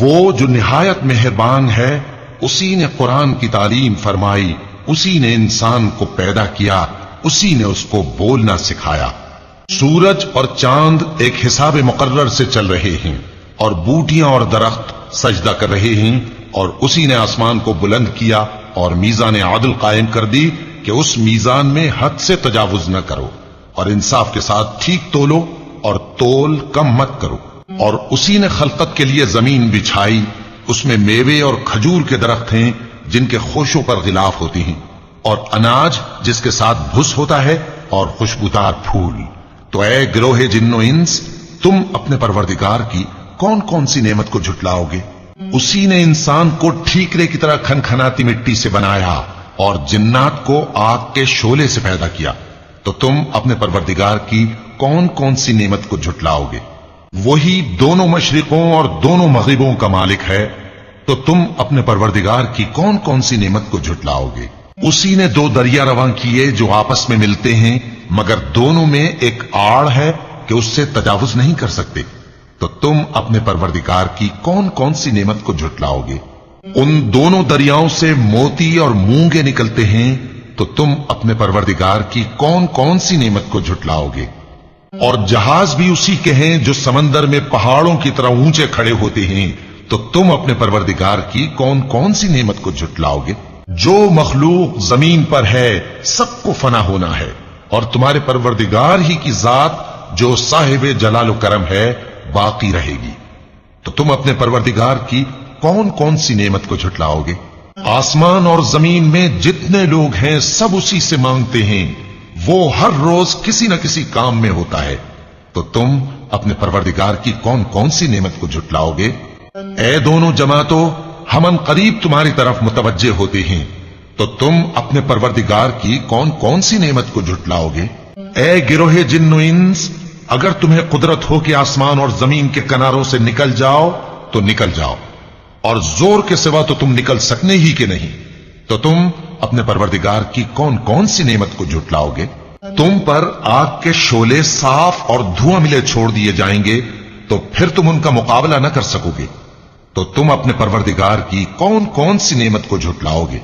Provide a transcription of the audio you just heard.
وہ جو نہایت مہربان ہے، اسی نے قرآن کی تعلیم فرمائی، اسی نے انسان کو پیدا کیا، اسی نے اس کو بولنا سکھایا۔ سورج اور چاند ایک حساب مقرر سے چل رہے ہیں، اور بوٹیاں اور درخت سجدہ کر رہے ہیں، اور اسی نے آسمان کو بلند کیا اور میزان عدل قائم کر دی کہ اس میزان میں حد سے تجاوز نہ کرو، اور انصاف کے ساتھ ٹھیک تولو اور تول کم مت کرو۔ اور اسی نے خلقت کے لیے زمین بچھائی، اس میں میوے اور کھجور کے درخت ہیں جن کے خوشوں پر غلاف ہوتی ہیں، اور اناج جس کے ساتھ بھس ہوتا ہے، اور خوشبودار پھول۔ تو اے گروہ جن و انس، تم اپنے پروردگار کی کون کون سی نعمت کو جھٹلاؤ گے؟ اسی نے انسان کو ٹھیکرے کی طرح کھنکھناتی مٹی سے بنایا اور جنات کو آگ کے شعلے سے پیدا کیا، تو تم اپنے پروردگار کی کون کون سی نعمت کو جھٹلاؤ گے؟ وہی دونوں مشرقوں اور دونوں مغربوں کا مالک ہے، تو تم اپنے پروردگار کی کون کون سی نعمت کو جھٹلاؤ گے؟ اسی نے دو دریا رواں کیے جو آپس میں ملتے ہیں، مگر دونوں میں ایک آڑ ہے کہ اس سے تجاوز نہیں کر سکتے، تو تم اپنے پروردگار کی کون کون سی نعمت کو جھٹلاؤ گے؟ ان دونوں دریاؤں سے موتی اور مونگے نکلتے ہیں، تو تم اپنے پروردگار کی کون کون سی نعمت کو جھٹلاؤ گے؟ اور جہاز بھی اسی کے ہیں جو سمندر میں پہاڑوں کی طرح اونچے کھڑے ہوتے ہیں، تو تم اپنے پروردگار کی کون کون سی نعمت کو جھٹلاؤ گے؟ جو مخلوق زمین پر ہے سب کو فنا ہونا ہے، اور تمہارے پروردگار ہی کی ذات جو صاحب جلال و کرم ہے باقی رہے گی۔ تو تم اپنے پروردگار کی کون کون سی نعمت کو جھٹلاؤ گے؟ آسمان اور زمین میں جتنے لوگ ہیں سب اسی سے مانگتے ہیں، وہ ہر روز کسی نہ کسی کام میں ہوتا ہے، تو تم اپنے پروردگار کی کون کون سی نعمت کو جھٹلاؤ گے؟ اے دونوں جماعتوں، ہم ان قریب تمہاری طرف متوجہ ہوتے ہیں، تو تم اپنے پروردگار کی کون کون سی نعمت کو جھٹلاؤ گے؟ اے گروہ جن و انس، اگر تمہیں قدرت ہو کہ آسمان اور زمین کے کناروں سے نکل جاؤ تو نکل جاؤ، اور زور کے سوا تو تم نکل سکنے ہی کہ نہیں، تو تم اپنے پروردگار کی کون کون سی نعمت کو جھٹلاؤ گے؟ تم پر آگ کے شعلے صاف اور دھواں ملے چھوڑ دیے جائیں گے، تو پھر تم ان کا مقابلہ نہ کر سکو گے، تو تم اپنے پروردگار کی کون کون سی نعمت کو جھٹلاؤ گے؟